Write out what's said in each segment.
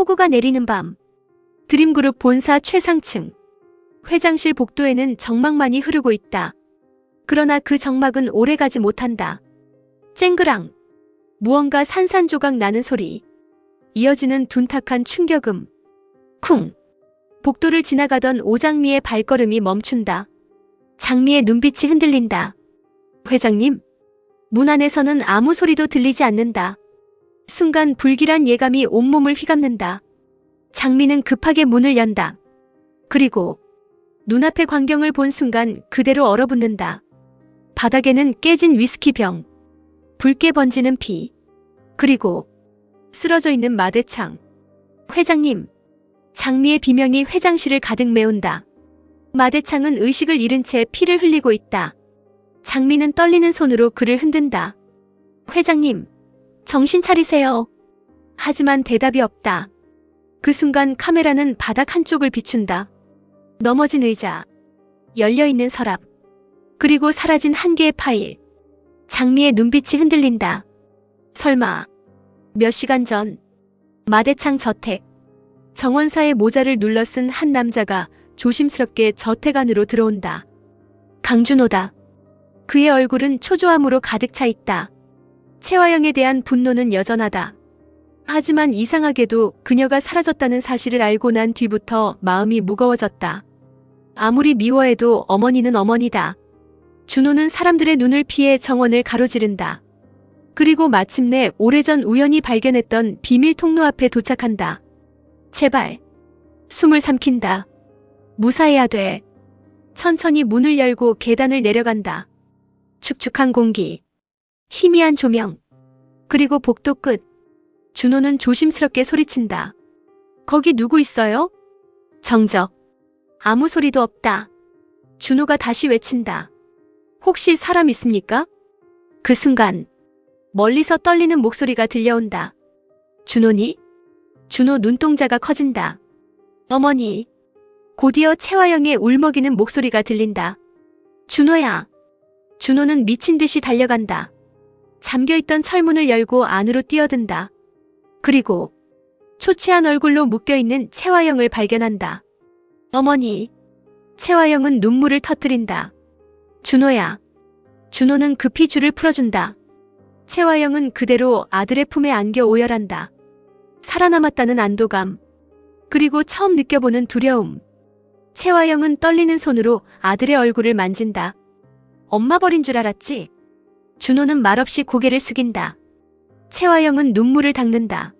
폭우가 내리는 밤. 드림그룹 본사 최상층. 회장실 복도에는 정막만이 흐르고 있다. 그러나 그 정막은 오래가지 못한다. 쨍그랑. 무언가 산산조각 나는 소리. 이어지는 둔탁한 충격음. 쿵. 복도를 지나가던 오장미의 발걸음이 멈춘다. 장미의 눈빛이 흔들린다. 회장님. 문 안에서는 아무 소리도 들리지 않는다. 순간 불길한 예감이 온몸을 휘감는다. 장미는 급하게 문을 연다. 그리고 눈앞의 광경을 본 순간 그대로 얼어붙는다. 바닥에는 깨진 위스키병, 붉게 번지는 피, 그리고 쓰러져 있는 마대창. 회장님. 장미의 비명이 회장실을 가득 메운다. 마대창은 의식을 잃은 채 피를 흘리고 있다. 장미는 떨리는 손으로 그를 흔든다. 회장님, 정신 차리세요. 하지만 대답이 없다. 그 순간 카메라는 바닥 한쪽을 비춘다. 넘어진 의자, 열려있는 서랍, 그리고 사라진 한 개의 파일. 장미의 눈빛이 흔들린다. 설마 몇 시간 전 마대창 저택. 정원사의 모자를 눌러 쓴 한 남자가 조심스럽게 저택 안으로 들어온다. 강준호다. 그의 얼굴은 초조함으로 가득 차 있다. 채화영에 대한 분노는 여전하다. 하지만 이상하게도 그녀가 사라졌다는 사실을 알고 난 뒤부터 마음이 무거워졌다. 아무리 미워해도 어머니는 어머니다. 준호는 사람들의 눈을 피해 정원을 가로지른다. 그리고 마침내 오래전 우연히 발견했던 비밀 통로 앞에 도착한다. 제발. 숨을 삼킨다. 무사해야 돼. 천천히 문을 열고 계단을 내려간다. 축축한 공기, 희미한 조명, 그리고 복도 끝. 준호는 조심스럽게 소리친다. 거기 누구 있어요? 정적. 아무 소리도 없다. 준호가 다시 외친다. 혹시 사람 있습니까? 그 순간 멀리서 떨리는 목소리가 들려온다. 준호니? 준호 눈동자가 커진다. 어머니. 곧이어 채화영의 울먹이는 목소리가 들린다. 준호야. 준호는 미친 듯이 달려간다. 잠겨있던 철문을 열고 안으로 뛰어든다. 그리고 초췌한 얼굴로 묶여있는 채화영을 발견한다. 어머니. 채화영은 눈물을 터뜨린다. 준호야. 준호는 급히 줄을 풀어준다. 채화영은 그대로 아들의 품에 안겨 오열한다. 살아남았다는 안도감, 그리고 처음 느껴보는 두려움. 채화영은 떨리는 손으로 아들의 얼굴을 만진다. 엄마 버린 줄 알았지? 준호는 말없이 고개를 숙인다. 채화영은 눈물을 닦는다.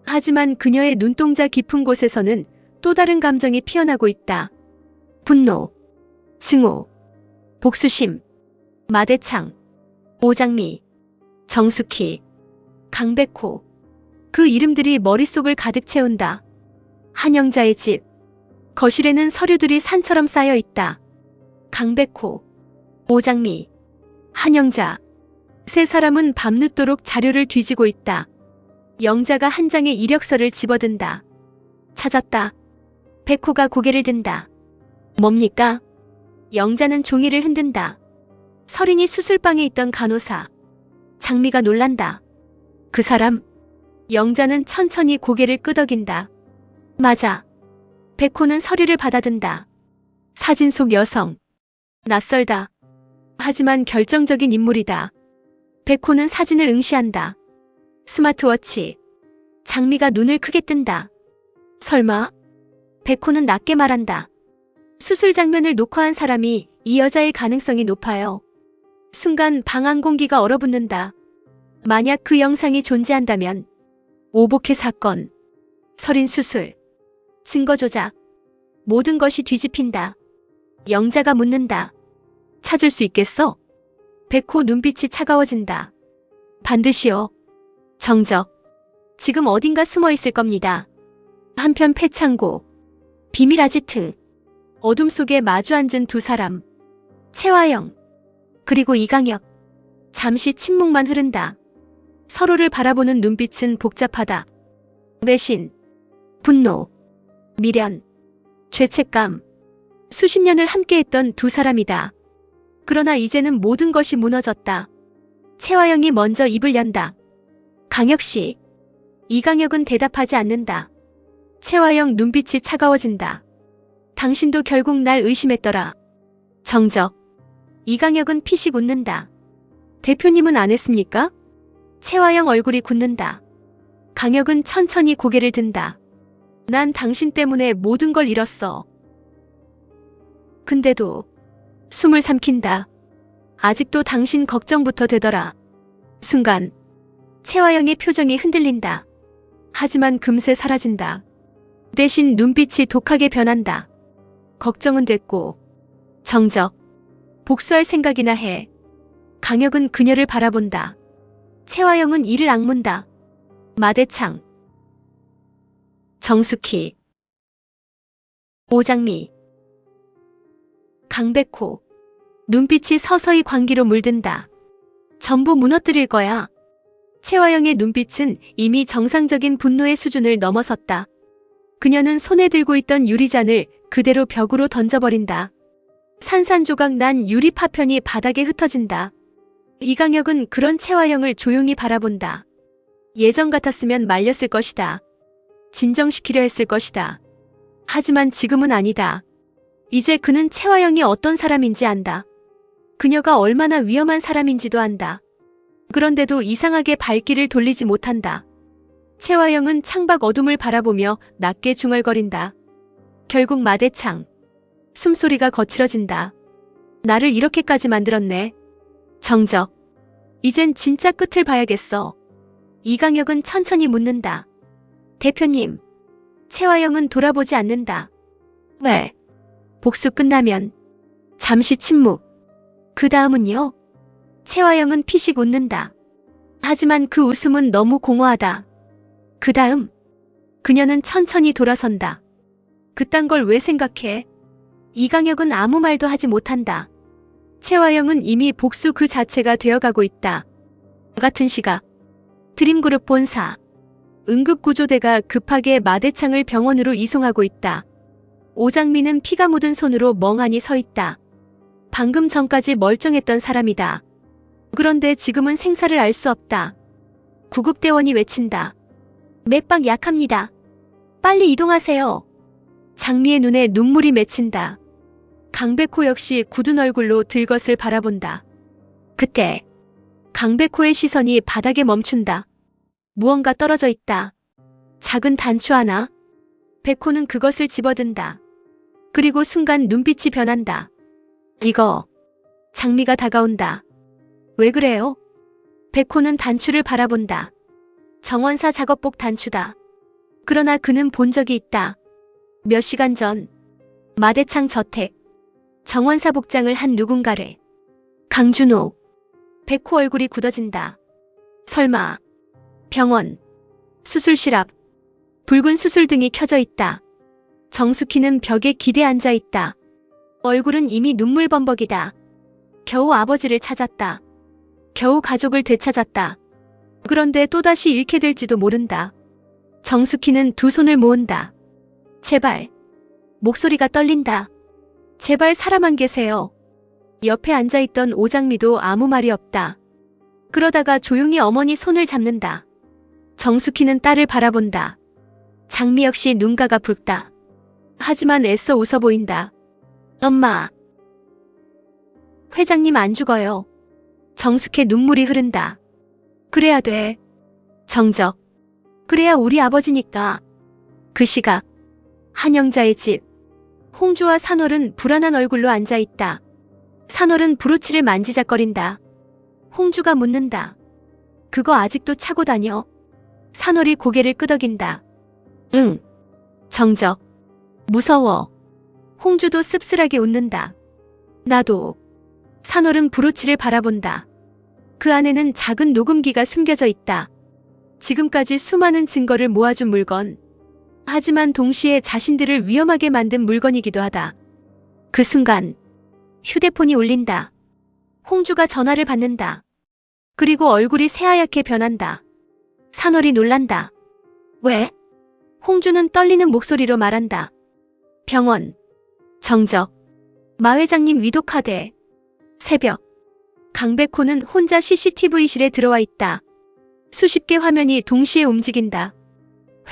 하지만 그녀의 눈동자 깊은 곳에서는 또 다른 감정이 피어나고 있다. 분노, 증오, 복수심, 마대창, 오장미, 정숙희, 강백호. 그 이름들이 머릿속을 가득 채운다. 한영자의 집. 거실에는 서류들이 산처럼 쌓여 있다. 강백호, 오장미, 한영자. 세 사람은 밤늦도록 자료를 뒤지고 있다. 영자가 한 장의 이력서를 집어든다. 찾았다. 백호가 고개를 든다. 뭡니까? 영자는 종이를 흔든다. 설인이 수술방에 있던 간호사. 장미가 놀란다. 그 사람? 영자는 천천히 고개를 끄덕인다. 맞아. 백호는 서류를 받아든다. 사진 속 여성. 낯설다. 하지만 결정적인 인물이다. 백호는 사진을 응시한다. 스마트워치. 장미가 눈을 크게 뜬다. 설마? 백호는 낮게 말한다. 수술 장면을 녹화한 사람이 이 여자일 가능성이 높아요. 순간 방 안 공기가 얼어붙는다. 만약 그 영상이 존재한다면 오복회 사건, 설인 수술, 증거 조작, 모든 것이 뒤집힌다. 영자가 묻는다. 찾을 수 있겠어? 백호 눈빛이 차가워진다. 반드시요. 정적. 지금 어딘가 숨어 있을 겁니다. 한편 폐창고. 비밀 아지트. 어둠 속에 마주 앉은 두 사람. 채화영. 그리고 이강혁. 잠시 침묵만 흐른다. 서로를 바라보는 눈빛은 복잡하다. 외신, 분노, 미련, 죄책감. 수십 년을 함께했던 두 사람이다. 그러나 이제는 모든 것이 무너졌다. 채화영이 먼저 입을 연다. 강혁 씨. 이강혁은 대답하지 않는다. 채화영 눈빛이 차가워진다. 당신도 결국 날 의심했더라. 정적. 이강혁은 피식 웃는다. 대표님은 안 했습니까? 채화영 얼굴이 굳는다. 강혁은 천천히 고개를 든다. 난 당신 때문에 모든 걸 잃었어. 근데도 숨을 삼킨다. 아직도 당신 걱정부터 되더라. 순간 채화영의 표정이 흔들린다. 하지만 금세 사라진다. 대신 눈빛이 독하게 변한다. 걱정은 됐고 정적. 복수할 생각이나 해. 강혁은 그녀를 바라본다. 채화영은 이를 악문다. 마대창. 정숙희. 오장미. 강백호. 눈빛이 서서히 광기로 물든다. 전부 무너뜨릴 거야. 채화영의 눈빛은 이미 정상적인 분노의 수준을 넘어섰다. 그녀는 손에 들고 있던 유리잔을 그대로 벽으로 던져버린다. 산산조각 난 유리 파편이 바닥에 흩어진다. 이강혁은 그런 채화영을 조용히 바라본다. 예전 같았으면 말렸을 것이다. 진정시키려 했을 것이다. 하지만 지금은 아니다. 이제 그는 채화영이 어떤 사람인지 안다. 그녀가 얼마나 위험한 사람인지도 안다. 그런데도 이상하게 발길을 돌리지 못한다. 채화영은 창밖 어둠을 바라보며 낮게 중얼거린다. 결국 마대창. 숨소리가 거칠어진다. 나를 이렇게까지 만들었네. 정적. 이젠 진짜 끝을 봐야겠어. 이강혁은 천천히 묻는다. 대표님. 채화영은 돌아보지 않는다. 왜? 복수 끝나면. 잠시 침묵. 그 다음은요? 채화영은 피식 웃는다. 하지만 그 웃음은 너무 공허하다. 그 다음. 그녀는 천천히 돌아선다. 그딴 걸 왜 생각해? 이강혁은 아무 말도 하지 못한다. 채화영은 이미 복수 그 자체가 되어가고 있다. 같은 시각. 드림그룹 본사. 응급구조대가 급하게 마대창을 병원으로 이송하고 있다. 오장미는 피가 묻은 손으로 멍하니 서 있다. 방금 전까지 멀쩡했던 사람이다. 그런데 지금은 생사를 알 수 없다. 구급대원이 외친다. 맥박 약합니다. 빨리 이동하세요. 장미의 눈에 눈물이 맺힌다. 강백호 역시 굳은 얼굴로 들것을 바라본다. 그때 강백호의 시선이 바닥에 멈춘다. 무언가 떨어져 있다. 작은 단추 하나. 백호는 그것을 집어든다. 그리고 순간 눈빛이 변한다. 이거. 장미가 다가온다. 왜 그래요? 백호는 단추를 바라본다. 정원사 작업복 단추다. 그러나 그는 본 적이 있다. 몇 시간 전 마대창 저택. 정원사 복장을 한 누군가를. 강준호. 백호 얼굴이 굳어진다. 설마. 병원. 수술실 앞. 붉은 수술등이 켜져 있다. 정숙희는 벽에 기대 앉아 있다. 얼굴은 이미 눈물범벅이다. 겨우 아버지를 찾았다. 겨우 가족을 되찾았다. 그런데 또다시 잃게 될지도 모른다. 정숙희는 두 손을 모은다. 제발. 목소리가 떨린다. 제발 사람만 계세요. 옆에 앉아있던 오장미도 아무 말이 없다. 그러다가 조용히 어머니 손을 잡는다. 정숙희는 딸을 바라본다. 장미 역시 눈가가 붉다. 하지만 애써 웃어 보인다. 엄마. 회장님 안 죽어요. 정숙의 눈물이 흐른다. 그래야 돼. 정적. 그래야 우리 아버지니까. 그 시각. 한영자의 집. 홍주와 산월은 불안한 얼굴로 앉아있다. 산월은 브로치를 만지작거린다. 홍주가 묻는다. 그거 아직도 차고 다녀? 산월이 고개를 끄덕인다. 응. 정적. 무서워. 홍주도 씁쓸하게 웃는다. 나도. 산월은 브로치를 바라본다. 그 안에는 작은 녹음기가 숨겨져 있다. 지금까지 수많은 증거를 모아준 물건. 하지만 동시에 자신들을 위험하게 만든 물건이기도 하다. 그 순간 휴대폰이 울린다. 홍주가 전화를 받는다. 그리고 얼굴이 새하얗게 변한다. 산월이 놀란다. 왜? 홍주는 떨리는 목소리로 말한다. 병원. 정적. 마 회장님 위독하대. 새벽. 강백호는 혼자 CCTV실에 들어와 있다. 수십 개 화면이 동시에 움직인다.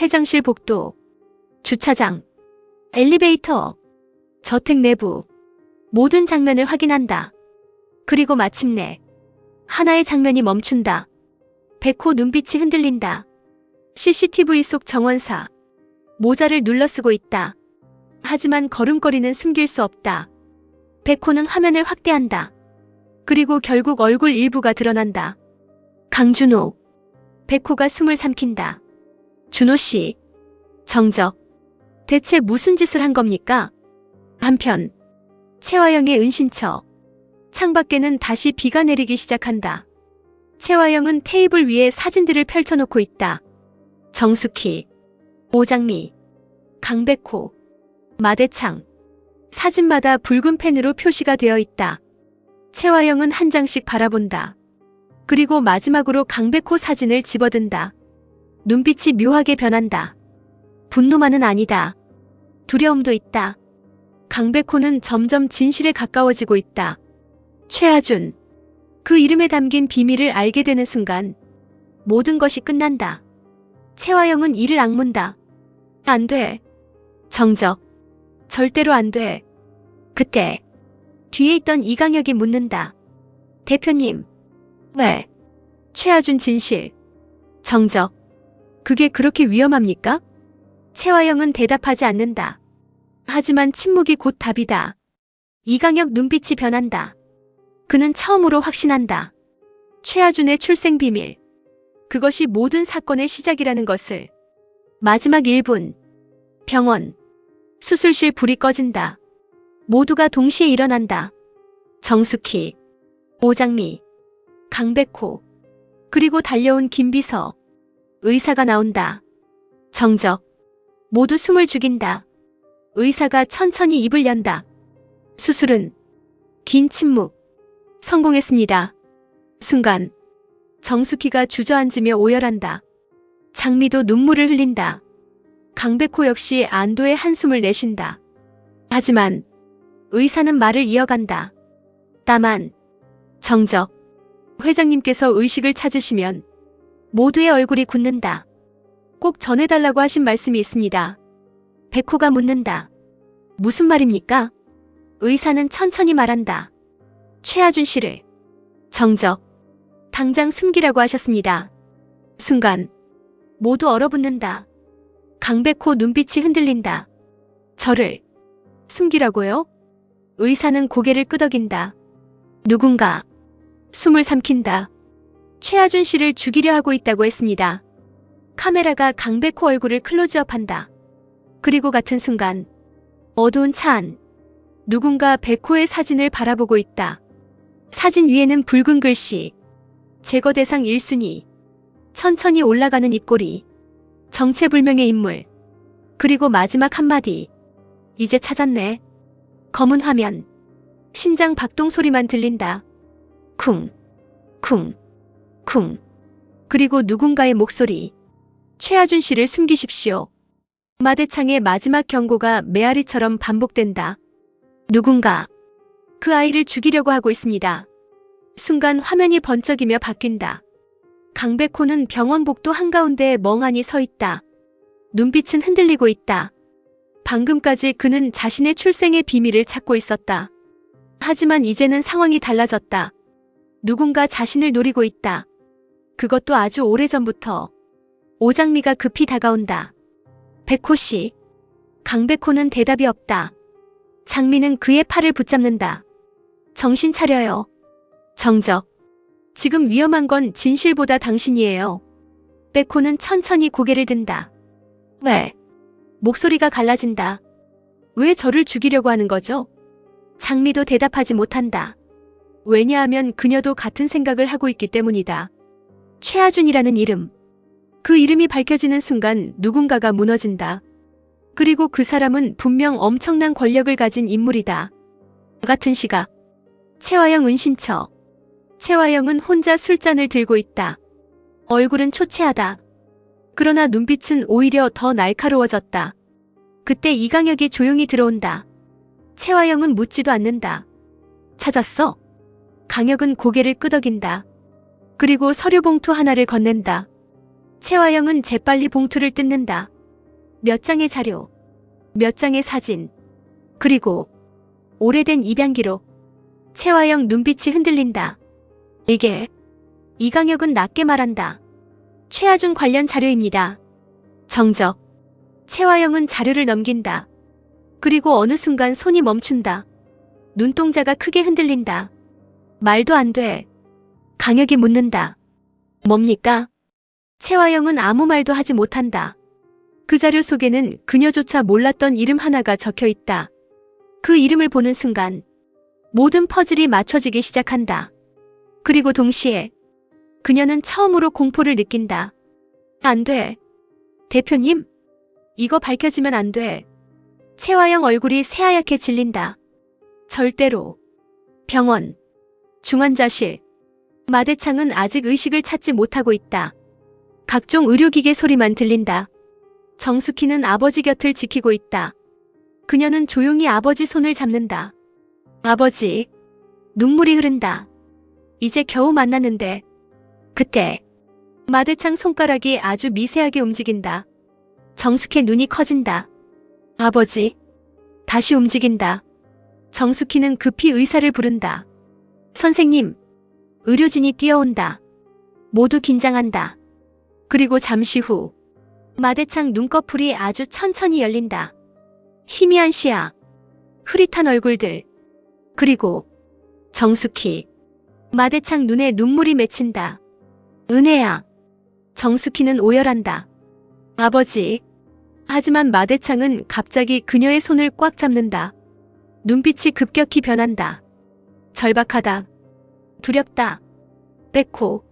회장실 복도. 주차장, 엘리베이터, 저택 내부, 모든 장면을 확인한다. 그리고 마침내 하나의 장면이 멈춘다. 백호 눈빛이 흔들린다. CCTV 속 정원사. 모자를 눌러쓰고 있다. 하지만 걸음걸이는 숨길 수 없다. 백호는 화면을 확대한다. 그리고 결국 얼굴 일부가 드러난다. 강준호. 백호가 숨을 삼킨다. 준호 씨. 정적. 대체 무슨 짓을 한 겁니까? 한편 채화영의 은신처. 창밖에는 다시 비가 내리기 시작한다. 채화영은 테이블 위에 사진들을 펼쳐놓고 있다. 정숙희, 오장미, 강백호, 마대창. 사진마다 붉은 펜으로 표시가 되어 있다. 채화영은 한 장씩 바라본다. 그리고 마지막으로 강백호 사진을 집어든다. 눈빛이 묘하게 변한다. 분노만은 아니다. 두려움도 있다. 강백호는 점점 진실에 가까워지고 있다. 최하준. 그 이름에 담긴 비밀을 알게 되는 순간 모든 것이 끝난다. 채화영은 이를 악문다. 안 돼. 정적. 절대로 안 돼. 그때 뒤에 있던 이강혁이 묻는다. 대표님. 왜? 최하준 진실. 정적. 그게 그렇게 위험합니까? 채화영은 대답하지 않는다. 하지만 침묵이 곧 답이다. 이강혁 눈빛이 변한다. 그는 처음으로 확신한다. 최하준의 출생 비밀. 그것이 모든 사건의 시작이라는 것을. 마지막 1분. 병원. 수술실 불이 꺼진다. 모두가 동시에 일어난다. 정숙희, 오장미, 강백호, 그리고 달려온 김비서. 의사가 나온다. 정적. 모두 숨을 죽인다. 의사가 천천히 입을 연다. 수술은. 긴 침묵. 성공했습니다. 순간 정숙희가 주저앉으며 오열한다. 장미도 눈물을 흘린다. 강백호 역시 안도의 한숨을 내쉰다. 하지만 의사는 말을 이어간다. 다만 정적. 회장님께서 의식을 찾으시면 모두의 얼굴이 굳는다. 꼭 전해달라고 하신 말씀이 있습니다. 백호가 묻는다. 무슨 말입니까? 의사는 천천히 말한다. 최하준 씨를. 정적. 당장 숨기라고 하셨습니다. 순간 모두 얼어붙는다. 강백호 눈빛이 흔들린다. 저를 숨기라고요? 의사는 고개를 끄덕인다. 누군가 숨을 삼킨다. 최하준 씨를 죽이려 하고 있다고 했습니다. 카메라가 강백호 얼굴을 클로즈업한다. 그리고 같은 순간 어두운 차 안. 누군가 백호의 사진을 바라보고 있다. 사진 위에는 붉은 글씨. 제거 대상 1순위. 천천히 올라가는 입꼬리. 정체불명의 인물. 그리고 마지막 한마디. 이제 찾았네. 검은 화면. 심장 박동 소리만 들린다. 쿵, 쿵, 쿵. 그리고 누군가의 목소리. 최하준 씨를 숨기십시오. 마대창의 마지막 경고가 메아리처럼 반복된다. 누군가 그 아이를 죽이려고 하고 있습니다. 순간 화면이 번쩍이며 바뀐다. 강백호는 병원 복도 한가운데에 멍하니 서 있다. 눈빛은 흔들리고 있다. 방금까지 그는 자신의 출생의 비밀을 찾고 있었다. 하지만 이제는 상황이 달라졌다. 누군가 자신을 노리고 있다. 그것도 아주 오래전부터. 오장미가 급히 다가온다. 백호 씨. 강백호는 대답이 없다. 장미는 그의 팔을 붙잡는다. 정신 차려요. 정적. 지금 위험한 건 진실보다 당신이에요. 백호는 천천히 고개를 든다. 왜? 목소리가 갈라진다. 왜 저를 죽이려고 하는 거죠? 장미도 대답하지 못한다. 왜냐하면 그녀도 같은 생각을 하고 있기 때문이다. 최하준이라는 이름. 그 이름이 밝혀지는 순간 누군가가 무너진다. 그리고 그 사람은 분명 엄청난 권력을 가진 인물이다. 같은 시각. 채화영 은신처. 채화영은 혼자 술잔을 들고 있다. 얼굴은 초췌하다. 그러나 눈빛은 오히려 더 날카로워졌다. 그때 이강혁이 조용히 들어온다. 채화영은 묻지도 않는다. 찾았어? 강혁은 고개를 끄덕인다. 그리고 서류 봉투 하나를 건넨다. 채화영은 재빨리 봉투를 뜯는다. 몇 장의 자료. 몇 장의 사진, 그리고 오래된 입양 기록. 채화영 눈빛이 흔들린다. 이게 이강혁은 낮게 말한다. 최하준 관련 자료입니다. 정적. 채화영은 자료를 넘긴다. 그리고 어느 순간 손이 멈춘다. 눈동자가 크게 흔들린다. 말도 안 돼. 강혁이 묻는다. 뭡니까? 채화영은 아무 말도 하지 못한다. 그 자료 속에는 그녀조차 몰랐던 이름 하나가 적혀 있다. 그 이름을 보는 순간 모든 퍼즐이 맞춰지기 시작한다. 그리고 동시에 그녀는 처음으로 공포를 느낀다. 안 돼. 대표님, 이거 밝혀지면 안 돼. 채화영 얼굴이 새하얗게 질린다. 절대로. 병원, 중환자실. 마대창은 아직 의식을 찾지 못하고 있다. 각종 의료기계 소리만 들린다. 정숙희는 아버지 곁을 지키고 있다. 그녀는 조용히 아버지 손을 잡는다. 아버지. 눈물이 흐른다. 이제 겨우 만났는데. 그때 마대창 손가락이 아주 미세하게 움직인다. 정숙희 눈이 커진다. 아버지. 다시 움직인다. 정숙희는 급히 의사를 부른다. 선생님. 의료진이 뛰어온다. 모두 긴장한다. 그리고 잠시 후 마대창 눈꺼풀이 아주 천천히 열린다. 희미한 시야, 흐릿한 얼굴들, 그리고 정숙희. 마대창 눈에 눈물이 맺힌다. 은혜야. 정숙희는 오열한다. 아버지. 하지만 마대창은 갑자기 그녀의 손을 꽉 잡는다. 눈빛이 급격히 변한다. 절박하다. 두렵다. 백호.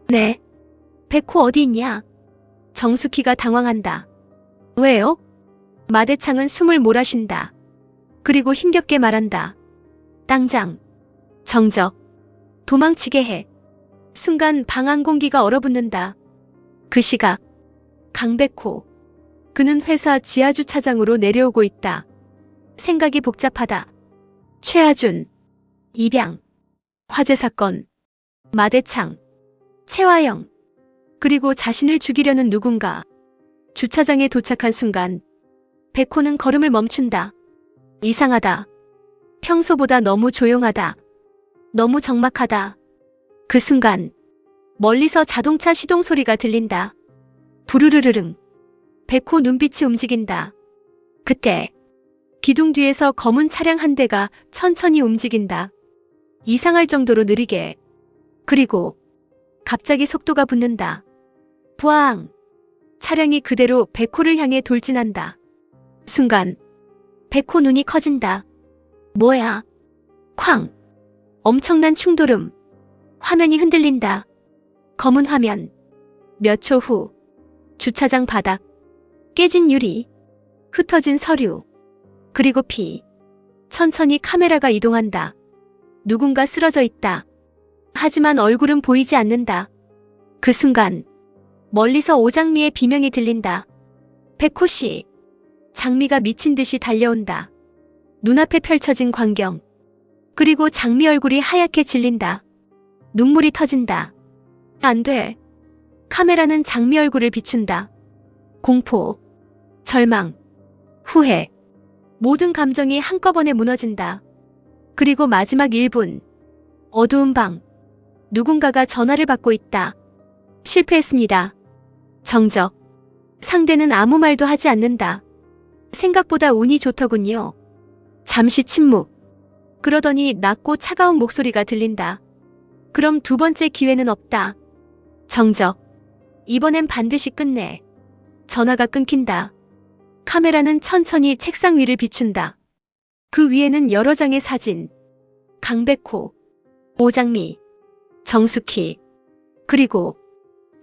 네. 백호 어디 있냐? 정숙희가 당황한다. 왜요? 마대창은 숨을 몰아쉰다. 그리고 힘겹게 말한다. 당장. 정적. 도망치게 해. 순간 방 안 공기가 얼어붙는다. 그 시각. 강백호. 그는 회사 지하주차장으로 내려오고 있다. 생각이 복잡하다. 최하준. 입양. 화재 사건. 마대창. 채화영. 그리고 자신을 죽이려는 누군가. 주차장에 도착한 순간 백호는 걸음을 멈춘다. 이상하다. 평소보다 너무 조용하다. 너무 적막하다. 그 순간 멀리서 자동차 시동 소리가 들린다. 부르르르릉. 백호 눈빛이 움직인다. 그때 기둥 뒤에서 검은 차량 한 대가 천천히 움직인다. 이상할 정도로 느리게. 그리고 갑자기 속도가 붙는다. 부앙! 차량이 그대로 백호를 향해 돌진한다. 순간 백호 눈이 커진다. 뭐야? 쾅! 엄청난 충돌음. 화면이 흔들린다. 검은 화면. 몇 초 후 주차장 바닥. 깨진 유리. 흩어진 서류. 그리고 피. 천천히 카메라가 이동한다. 누군가 쓰러져 있다. 하지만 얼굴은 보이지 않는다. 그 순간 멀리서 오장미의 비명이 들린다. 백호 씨. 장미가 미친 듯이 달려온다. 눈앞에 펼쳐진 광경. 그리고 장미 얼굴이 하얗게 질린다. 눈물이 터진다. 안 돼. 카메라는 장미 얼굴을 비춘다. 공포, 절망, 후회. 모든 감정이 한꺼번에 무너진다. 그리고 마지막 1분. 어두운 방. 누군가가 전화를 받고 있다. 실패했습니다. 정적. 상대는 아무 말도 하지 않는다. 생각보다 운이 좋더군요. 잠시 침묵. 그러더니 낮고 차가운 목소리가 들린다. 그럼 두 번째 기회는 없다. 정적. 이번엔 반드시 끝내. 전화가 끊긴다. 카메라는 천천히 책상 위를 비춘다. 그 위에는 여러 장의 사진. 강백호, 오장미, 정숙희, 그리고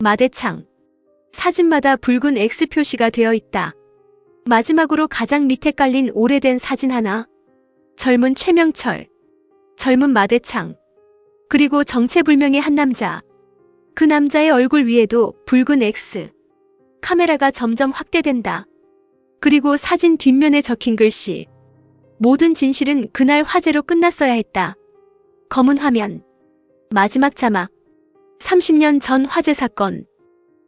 마대창. 사진마다 붉은 X 표시가 되어 있다. 마지막으로 가장 밑에 깔린 오래된 사진 하나. 젊은 최명철, 젊은 마대창, 그리고 정체불명의 한 남자. 그 남자의 얼굴 위에도 붉은 X. 카메라가 점점 확대된다. 그리고 사진 뒷면에 적힌 글씨. 모든 진실은 그날 화재로 끝났어야 했다. 검은 화면. 마지막 자막. 30년 전 화재 사건.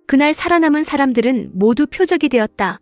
그날 살아남은 사람들은 모두 표적이 되었다.